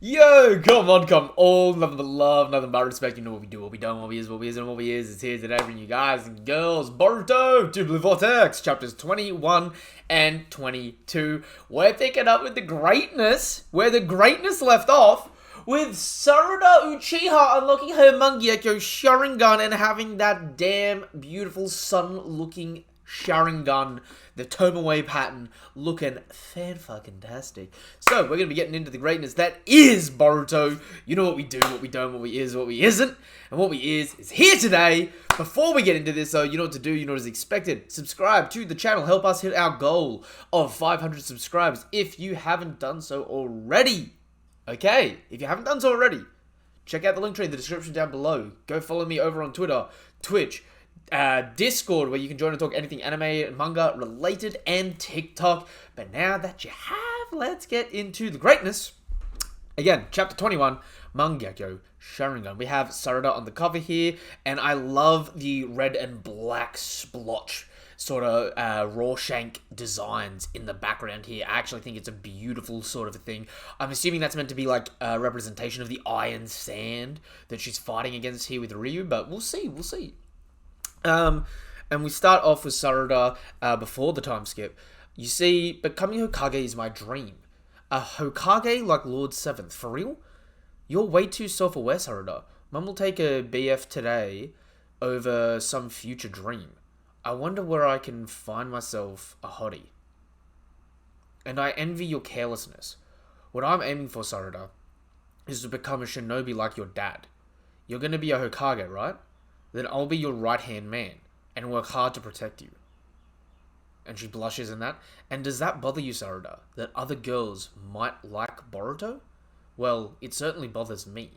Yo, come all, nothing but love, nothing but respect. You know what we do, what we don't, what we is, what we isn't, what we is. It's here today, bringing you guys and girls, BORUTO, to Blue Vortex, chapters 21 and 22. We're picking up with the greatness, where the greatness left off, with Sarada Uchiha unlocking her Mangekyo Sharingan and having that damn beautiful sun-looking Sharingan, the Tomaway pattern, looking fan-fucking-tastic. So, we're going to be getting into the greatness that is Boruto. You know what we do, what we don't, what we is, what we isn't. And what we is here today. Before we get into this, though, you know what to do, you know what is expected. Subscribe to the channel, help us hit our goal of 500 subscribers if you haven't done so already. Okay, if you haven't done so already, check out the link tree in the description down below. Go follow me over on Twitter, Twitch, Discord, where you can join and talk anything anime, manga related, and TikTok. But now that you have, let's get into the greatness. Again, chapter 21, Mangekyo Sharingan. We have Sarada on the cover here, and I love the red and black splotch sort of Rorschach designs in the background here. I actually think it's a beautiful sort of a thing. I'm assuming that's meant to be like a representation of the iron sand that she's fighting against here with Ryu, but we'll see, we'll see. And we start off with Sarada before the time skip. You see, becoming Hokage is my dream. A Hokage like Lord Seventh, for real? You're way too self-aware, Sarada. Mum will take a BF today over some future dream. I wonder where I can find myself a hottie. And I envy your carelessness. What I'm aiming for, Sarada, is to become a shinobi like your dad. You're gonna be a Hokage, right? Then I'll be your right-hand man and work hard to protect you. And she blushes in that. And does that bother you, Sarada, that other girls might like Boruto? Well, it certainly bothers me.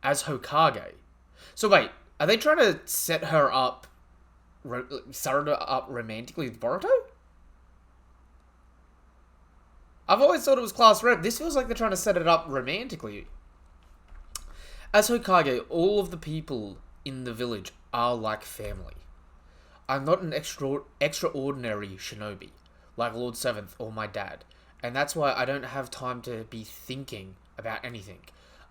As Hokage. So wait, are they trying to set her up, Sarada up romantically with Boruto? I've always thought it was class rep. This feels like they're trying to set it up romantically. As Hokage, all of the people in the village are like family. I'm not an extraordinary shinobi, like Lord Seventh or my dad, and that's why I don't have time to be thinking about anything,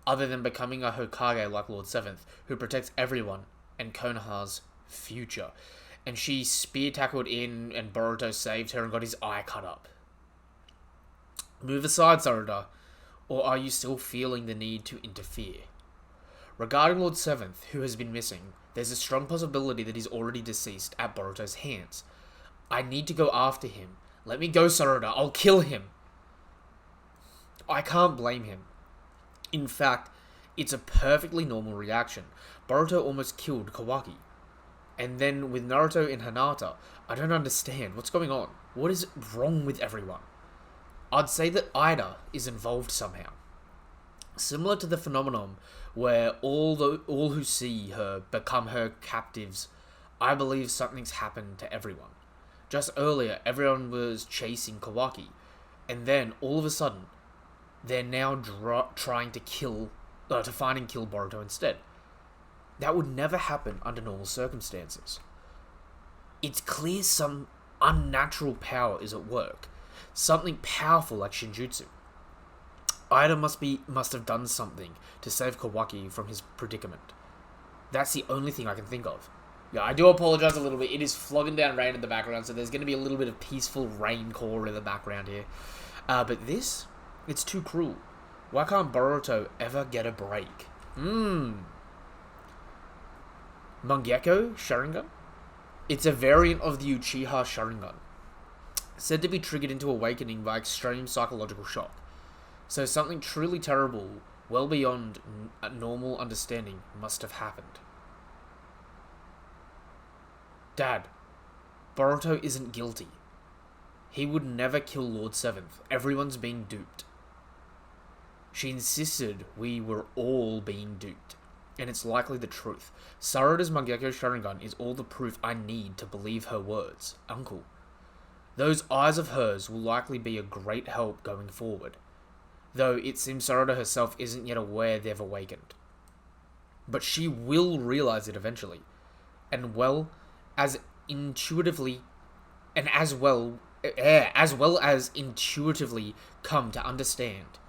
other than becoming a Hokage like Lord Seventh, who protects everyone and Konoha's future. And she spear-tackled in, and Boruto saved her and got his eye cut up. Move aside, Sarada, or are you still feeling the need to interfere? Regarding Lord Seventh, who has been missing, there's a strong possibility that he's already deceased at Boruto's hands. I need to go after him. Let me go, Sarada. I'll kill him. I can't blame him. In fact, it's a perfectly normal reaction. Boruto almost killed Kawaki. And then with Naruto and Hinata, I don't understand. What's going on? What is wrong with everyone? I'd say that Ida is involved somehow. Similar to the phenomenon where all who see her become her captives, I believe something's happened to everyone. Just earlier, everyone was chasing Kawaki, and then all of a sudden, they're now trying to find and kill Boruto instead. That would never happen under normal circumstances. It's clear some unnatural power is at work, something powerful like Shinjutsu. Ida must have done something to save Kawaki from his predicament. That's the only thing I can think of. Yeah, I do apologize a little bit. It is flogging down rain in the background, so there's going to be a little bit of peaceful rain core in the background here. But this, it's too cruel. Why can't Boruto ever get a break? Mangekyo Sharingan? It's a variant of the Uchiha Sharingan, said to be triggered into awakening by extreme psychological shock. So something truly terrible, well beyond a normal understanding, must have happened. Dad, Boruto isn't guilty. He would never kill Lord Seventh. Everyone's being duped. She insisted we were all being duped, and it's likely the truth. Sarada's Mangekyo Sharingan is all the proof I need to believe her words. Uncle, those eyes of hers will likely be a great help going forward. Though it seems Sarada herself isn't yet aware they've awakened. But she will realize it eventually, and as well as intuitively come to understand.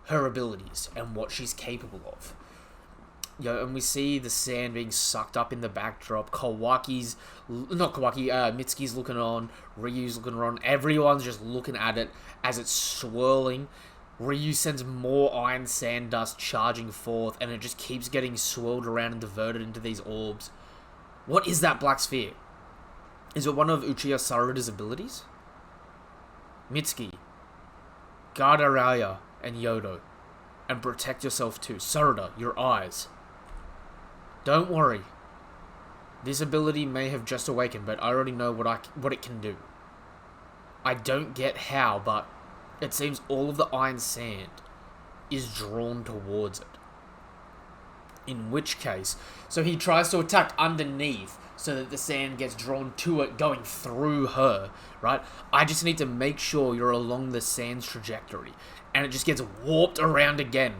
her abilities and what she's capable of. And we see the sand being sucked up in the backdrop. Mitsuki's looking on, Ryu's looking on, everyone's just looking at it as it's swirling. Ryu sends more iron sand dust charging forth, and it just keeps getting swirled around and diverted into these orbs. What is that black sphere? Is it one of Uchiha Sarada's abilities? Mitsuki, guard Araya and Yodo, and protect yourself too. Sarada, your eyes. Don't worry. This ability may have just awakened, but I already know what it can do. I don't get how, but it seems all of the iron sand is drawn towards it. In which case, so he tries to attack underneath so that the sand gets drawn to it, going through her, right? I just need to make sure you're along the sand's trajectory, and it just gets warped around again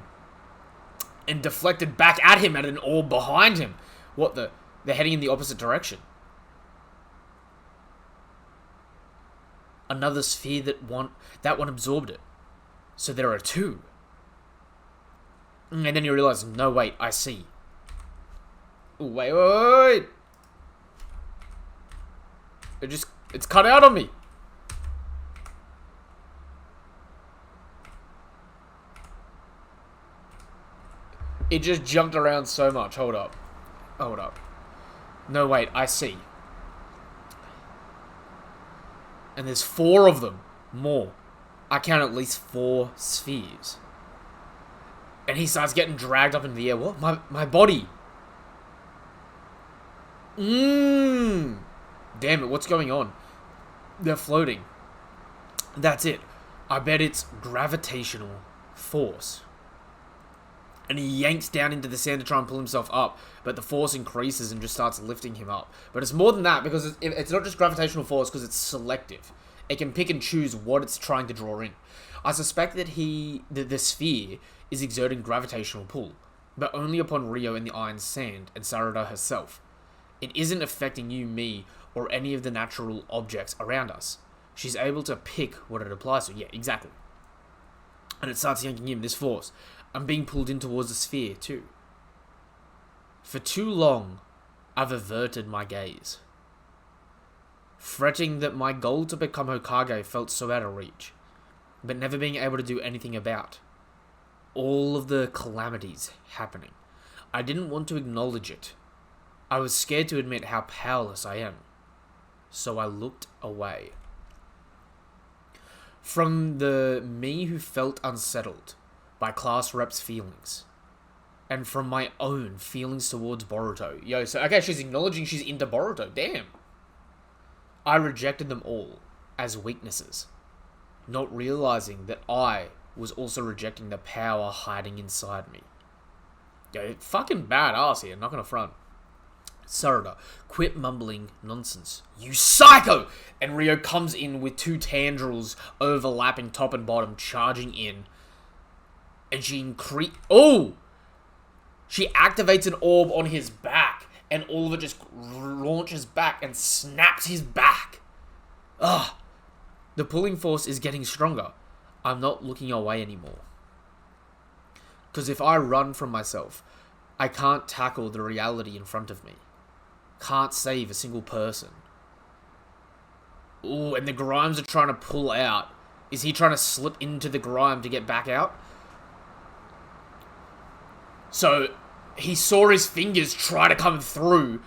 and deflected back at him at an orb behind him. What the? They're heading in the opposite direction. Another sphere that one absorbed it. So there are two. And then you realize, no, wait, I see. Ooh, wait. It's cut out on me. It just jumped around so much. Hold up. No, wait, I see. And there's 4 of them. More. I count at least 4 spheres. And he starts getting dragged up into the air. What? My body. Damn it, what's going on? They're floating. That's it. I bet it's gravitational force. And he yanks down into the sand to try and pull himself up, but the force increases and just starts lifting him up. But it's more than that, because it's not just gravitational force, because it's selective. It can pick and choose what it's trying to draw in. I suspect that the sphere is exerting gravitational pull, but only upon Rio and the iron sand and Sarada herself. It isn't affecting you, me, or any of the natural objects around us. She's able to pick what it applies to. Yeah, exactly. And it starts yanking him, this force. I'm being pulled in towards the sphere, too. For too long, I've averted my gaze. Fretting that my goal to become Hokage felt so out of reach, but never being able to do anything about all of the calamities happening. I didn't want to acknowledge it. I was scared to admit how powerless I am, so I looked away. From the me who felt unsettled by class rep's feelings, and from my own feelings towards Boruto. Yo, so, okay, she's acknowledging she's into Boruto. Damn. I rejected them all as weaknesses, not realizing that I was also rejecting the power hiding inside me. Yo, fucking badass here, not gonna front. Sarada, quit mumbling nonsense. You psycho! And Rio comes in with 2 tendrils overlapping top and bottom, charging in. And she she activates an orb on his back, and all of it just launches back and snaps his back. Ugh. The pulling force is getting stronger. I'm not looking away anymore. Because if I run from myself, I can't tackle the reality in front of me. Can't save a single person. Ooh, and the Grimes are trying to pull out. Is he trying to slip into the Grime to get back out? So, he saw his fingers try to come through,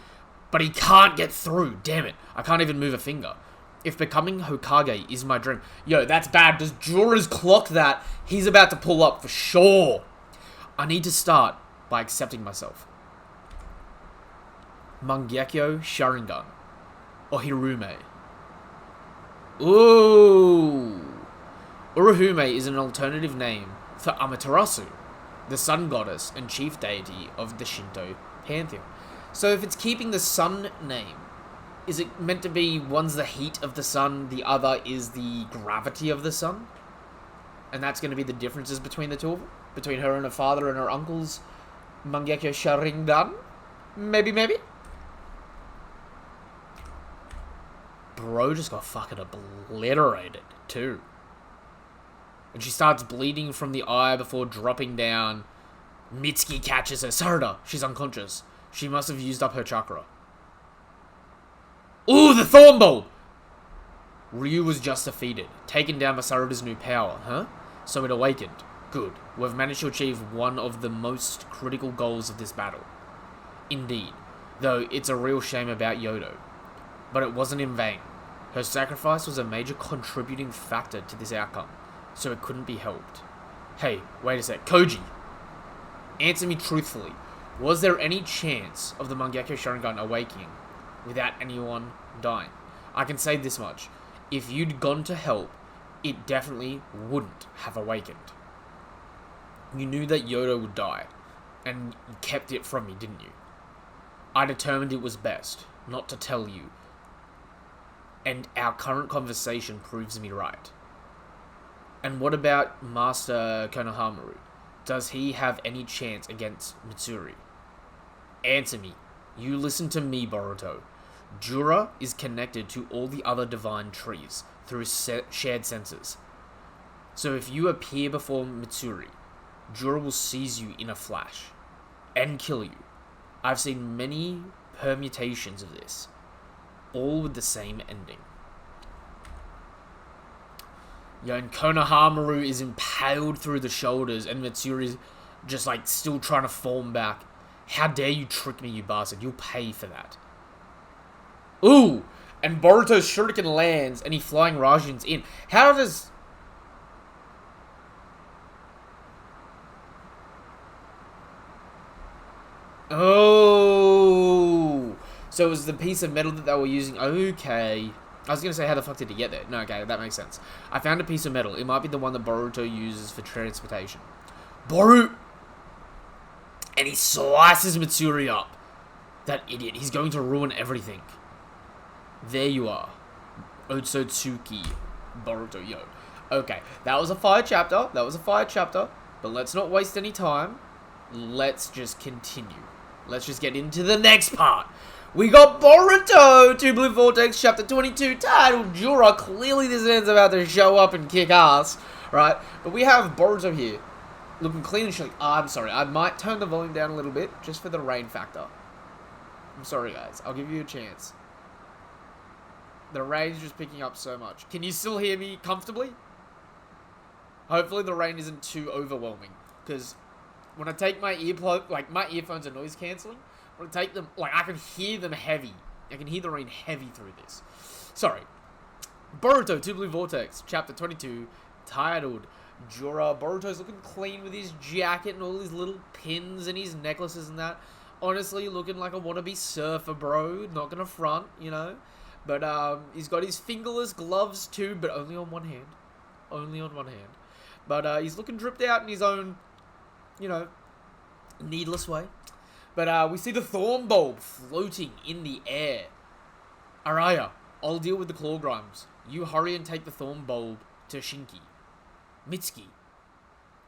but he can't get through. Damn it. I can't even move a finger. If becoming Hokage is my dream... Yo, that's bad. Does Jura's clock that? He's about to pull up for sure. I need to start by accepting myself. Mangekyo Sharingan. Or Hirume. Ooh. Uruhume is an alternative name for Amaterasu, the sun goddess and chief deity of the Shinto pantheon. So if it's keeping the sun name, is it meant to be one's the heat of the sun, the other is the gravity of the sun? And that's going to be the differences between the two of them? Between her and her father and her uncle's Mangekyo Sharingan? Maybe? Bro just got fucking obliterated, too. And she starts bleeding from the eye before dropping down. Mitsuki catches her. Sarada, she's unconscious. She must have used up her chakra. Ooh, the Thorn Bulb! Ryu was just defeated, taken down by Sarada's new power, huh? So it awakened. Good. We've managed to achieve one of the most critical goals of this battle. Indeed. Though it's a real shame about Yodo. But it wasn't in vain. Her sacrifice was a major contributing factor to this outcome, so it couldn't be helped. Hey, wait a sec. Koji! Answer me truthfully. Was there any chance of the Mangekyo Sharingan awakening without anyone dying? I can say this much. If you'd gone to help, it definitely wouldn't have awakened. You knew that Yodo would die, and you kept it from me, didn't you? I determined it was best not to tell you, and our current conversation proves me right. And what about Master Konohamaru? Does he have any chance against Mitsuri? Answer me. You listen to me, Boruto. JURA is connected to all the other divine trees through shared senses. So if you appear before Mitsuri, JURA will seize you in a flash and kill you. I've seen many permutations of this, all with the same ending. Yo, and Konohamaru is impaled through the shoulders, and Mitsuri's just like still trying to form back. How dare you trick me, you bastard? You'll pay for that. Ooh! And Boruto's shuriken lands, and he flying Rajun's in. How does... Oh! So it was the piece of metal that they were using. Okay. I was going to say, how the fuck did he get there? No, okay, that makes sense. I found a piece of metal. It might be the one that Boruto uses for transportation. Boruto! And he slices Mitsuri up. That idiot. He's going to ruin everything. There you are. Otsutsuki Boruto, yo. Okay, that was a fire chapter. But let's not waste any time. Let's just continue. Let's just get into the next part. We got Boruto 2 Blue Vortex chapter 22 titled JURA. Clearly this man's about to show up and kick ass, right? But we have Boruto here, looking clean and shiny. I'm sorry, I might turn the volume down a little bit, just for the rain factor. I'm sorry guys, I'll give you a chance. The rain's just picking up so much. Can you still hear me comfortably? Hopefully the rain isn't too overwhelming, because when I take my my earphones are noise cancelling. When I take them, I can hear them heavy. I can hear the rain heavy through this. Sorry. Boruto 2 Blue Vortex, chapter 22, titled JURA. Boruto's looking clean with his jacket and all his little pins and his necklaces and that. Honestly, looking like a wannabe surfer, bro. Not gonna front, you know. But, he's got his fingerless gloves too, but only on one hand. Only on one hand. But, he's looking dripped out in his own, you know, needless way. But we see the Thorn Bulb floating in the air. Araya, I'll deal with the Claw Grimes. You hurry and take the Thorn Bulb to Shinki. Mitsuki.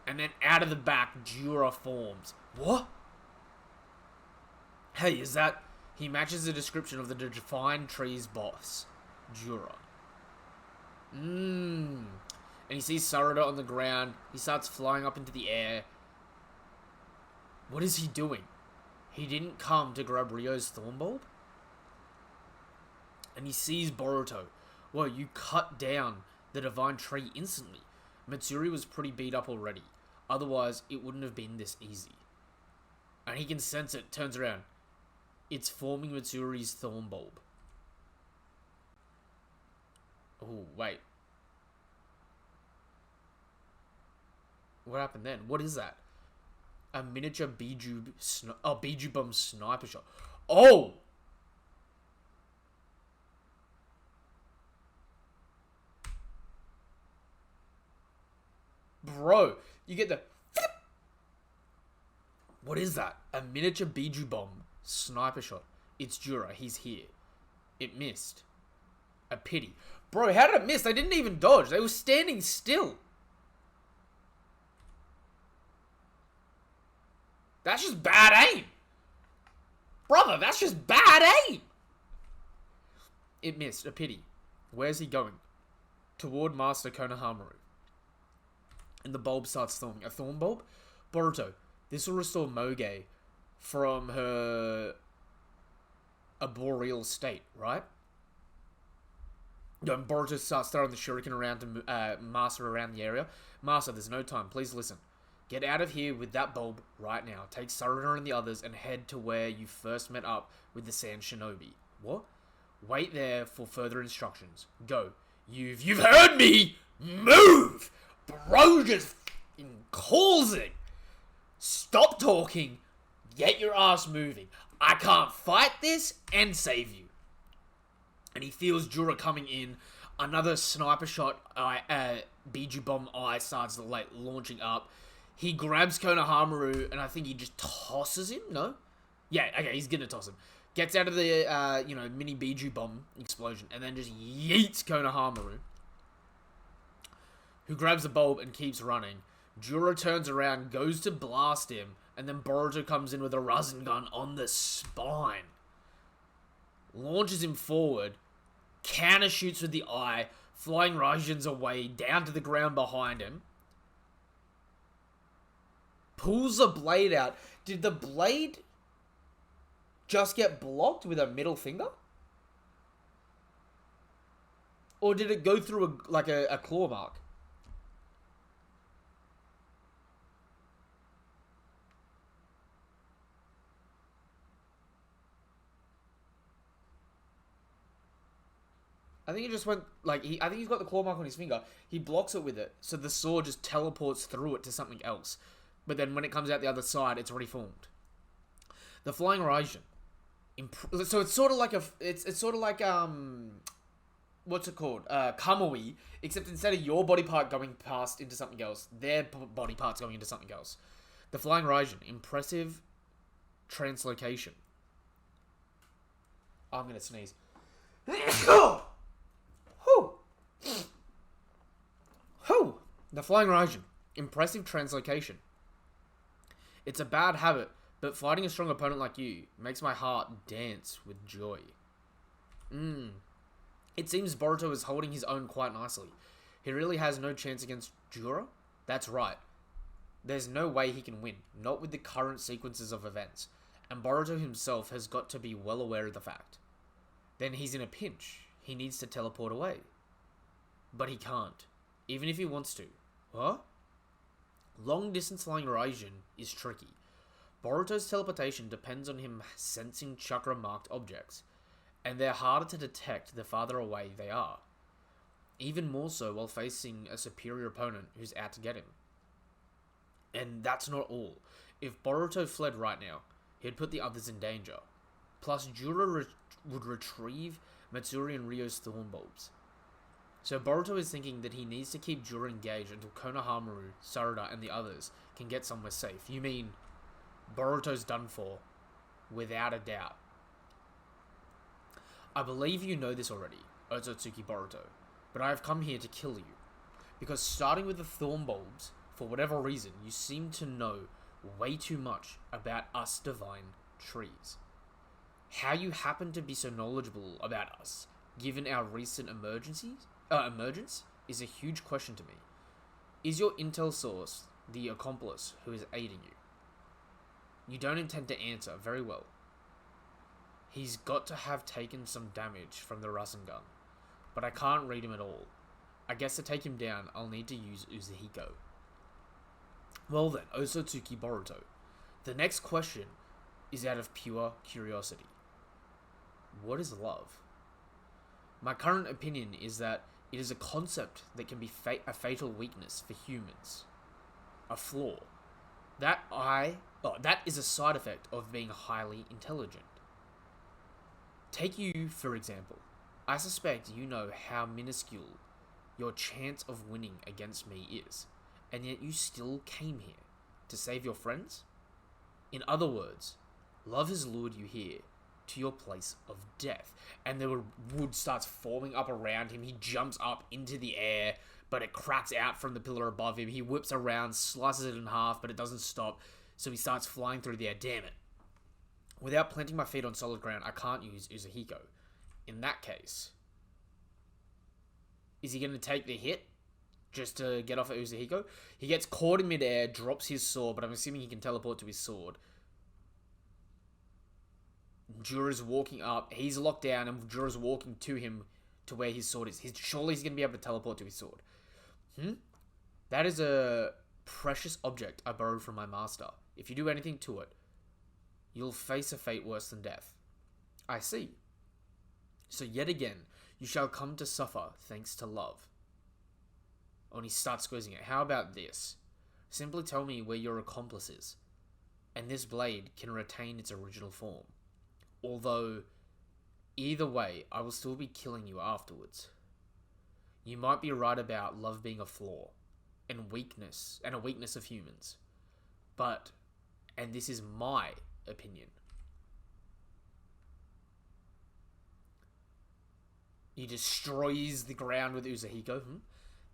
And then out of the back, JURA forms. What? Hey, is that... He matches the description of the Divine Tree's boss. JURA. And he sees Sarada on the ground. He starts flying up into the air. What is he doing? He didn't come to grab Ryo's Thorn Bulb? And he sees Boruto. Whoa, you cut down the Divine Tree instantly. Mitsuri was pretty beat up already. Otherwise, it wouldn't have been this easy. And he can sense it, turns around. It's forming Mitsuri's Thorn Bulb. Oh, wait. What happened then? What is that? A miniature Biju Bum sniper shot. Oh! Bro, you get the... What is that? A miniature Biju Bomb sniper shot. It's JURA. He's here. It missed. A pity. Bro, how did it miss? They didn't even dodge. They were standing still. That's just bad aim. Brother, that's just bad aim. It missed. A pity. Where's he going? Toward Master Konohamaru. and the bulb starts thawing. A thorn bulb? Boruto, this will restore Moge from her arboreal state, right? And Boruto starts throwing the shuriken around to Master around the area. Master, there's no time. Please listen. Get out of here with that bulb right now. Take Sarada and the others and head to where you first met up with the Sand Shinobi. What? Wait there for further instructions. Go. You've heard me! Move! Bro just f***ing calls it! Stop talking. Get your ass moving. I can't fight this and save you. And he feels Jura coming in. Another sniper shot. Biju Bomb Eye starts like launching up. He grabs Konohamaru and I think he just tosses him. No? Yeah, okay, he's gonna toss him. Gets out of the, mini Biju Bomb explosion and then just yeets Konohamaru, who grabs the bulb and keeps running. Jura turns around, goes to blast him, and then Boruto comes in with a Rasengan on the spine. Launches him forward, counter shoots with the eye, flying Raijins away, down to the ground behind him. Pulls the blade out. Did the blade just get blocked with a middle finger? Or did it go through a claw mark? I think it just went, I think he's got the claw mark on his finger. He blocks it with it, so the sword just teleports through it to something else. But then when it comes out the other side, it's already formed. The Flying Raijin. So it's sort of like what's it called? Kamui, except instead of your body part going past into something else, their body part's going into something else. The Flying Raijin. Impressive translocation. Oh, I'm gonna sneeze. The Flying Raijin. Impressive translocation. It's a bad habit, but fighting a strong opponent like you makes my heart dance with joy. It seems Boruto is holding his own quite nicely. He really has no chance against Jura? That's right. There's no way he can win, not with the current sequences of events, and Boruto himself has got to be well aware of the fact. Then he's in a pinch. He needs to teleport away. But he can't, even if he wants to. What? Long-distance flying Raijin is tricky. Boruto's teleportation depends on him sensing chakra-marked objects, and they're harder to detect the farther away they are. Even more so while facing a superior opponent who's out to get him. And that's not all. If Boruto fled right now, he'd put the others in danger. Plus, Jura would retrieve Matsuri and Ryo's thorn bulbs. So Boruto is thinking that he needs to keep Jura engaged until Konohamaru, Sarada, and the others can get somewhere safe. You mean Boruto's done for, without a doubt. I believe you know this already, Otsutsuki Boruto, but I have come here to kill you. Because starting with the thorn bulbs, for whatever reason, you seem to know way too much about us divine trees. How you happen to be so knowledgeable about us, given our recent emergence, is a huge question to me. Is your intel source the accomplice who is aiding you? You don't intend to answer. Very well. He's got to have taken some damage from the Rasengan, but I can't read him at all. I guess to take him down, I'll need to use Uzuhiko. Well then, Otsutsuki Boruto. The next question is out of pure curiosity. What is love? My current opinion is that it is a concept that can be a fatal weakness for humans. A flaw. That is a side effect of being highly intelligent. Take you, for example. I suspect you know how minuscule your chance of winning against me is, and yet you still came here to save your friends? In other words, love has lured you here to your place of death, and the wood starts forming up around him. He jumps up into the air, but it cracks out from the pillar above him. He whips around, slices it in half, but it doesn't stop, so he starts flying through the air. Damn it. Without planting my feet on solid ground, I can't use Uzuhiko. In that case, is he going to take the hit just to get off at Uzuhiko. He gets caught in midair, drops his sword, but I'm assuming he can teleport to his sword. Jura's walking up. He's locked down, and Jura's walking to him to where his sword is. Surely he's going to be able to teleport to his sword. That is a precious object I borrowed from my master. If you do anything to it, you'll face a fate worse than death. I see. So yet again, you shall come to suffer thanks to love. Oh, and he starts squeezing it. How about this? Simply tell me where your accomplice is, and this blade can retain its original form. Although, either way, I will still be killing you afterwards. You might be right about love being a flaw, and a weakness of humans. But, and this is my opinion, he destroys the ground with Uzuhiko.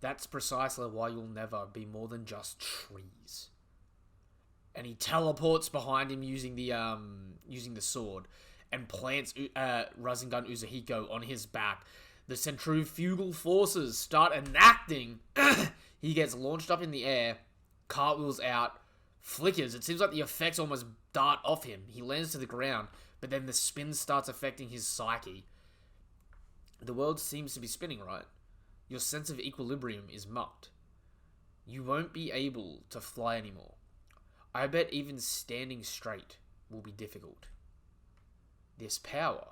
That's precisely why you'll never be more than just trees. And he teleports behind him using the sword, and plants Rasengan Uzuhiko on his back. The centrifugal forces start enacting. He gets launched up in the air, cartwheels out, flickers. It seems like the effects almost dart off him. He lands to the ground, but then the spin starts affecting his psyche. The world seems to be spinning, right? Your sense of equilibrium is mucked. You won't be able to fly anymore. I bet even standing straight will be difficult. This power.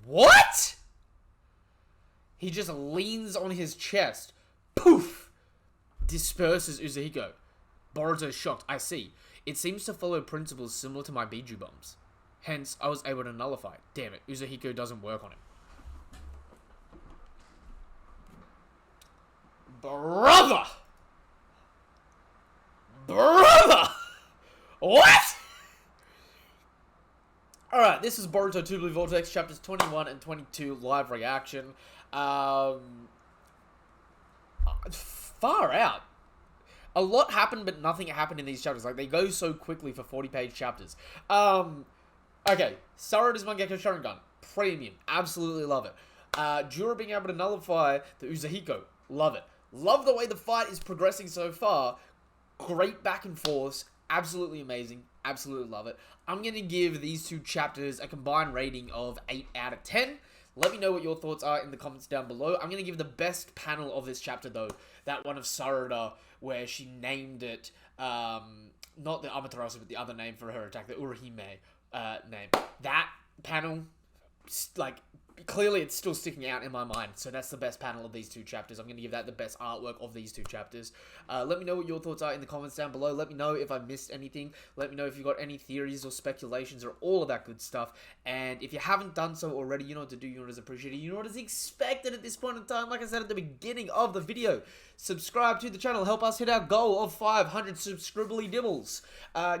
What? He just leans on his chest. Poof! Disperses Uzuhiko. Boruto's shocked. I see. It seems to follow principles similar to my Biju bombs. Hence, I was able to nullify it. Damn it, Uzuhiko doesn't work on him. Brother! What? Alright, this is Boruto 2 Blue Vortex, chapters 21 and 22, live reaction. Far out. A lot happened, but nothing happened in these chapters. Like, they go so quickly for 40-page chapters. Okay. Sarada's Mangekyo Sharingan. Premium. Absolutely love it. JURA being able to nullify the Uzuhiko. Love it. Love the way the fight is progressing so far. Great back and forth. Absolutely amazing. Absolutely love it. I'm going to give these two chapters a combined rating of 8 out of 10. Let me know what your thoughts are in the comments down below. I'm going to give the best panel of this chapter, though. That one of Sarada, where she named it, not the Amaterasu, but the other name for her attack, the Urahime name. That panel, like, clearly it's still sticking out in my mind. So that's the best panel of these two chapters. I'm going to give that the best artwork of these two chapters. Let me know what your thoughts are in the comments down below. Let me know if I missed anything. Let me know if you've got any theories or speculations or all of that good stuff. And if you haven't done so already, you know what to do. You know what is appreciated. You know what is expected at this point in time. Like I said at the beginning of the video, subscribe to the channel. Help us hit our goal of 500 subscribly dibbles.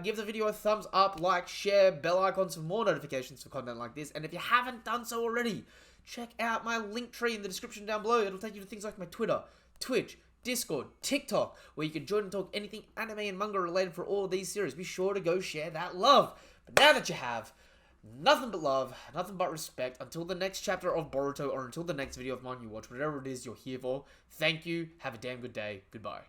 Give the video a thumbs up, like, share, bell icons for more notifications for content like this. And if you haven't done so already, check out my link tree in the description down below. It'll take you to things like my Twitter, Twitch, Discord, TikTok, where you can join and talk anything anime and manga related for all of these series. Be sure to go share that love. But now that you have, nothing but love, nothing but respect. Until the next chapter of Boruto, or until the next video of mine you watch, whatever it is you're here for, thank you, have a damn good day, goodbye.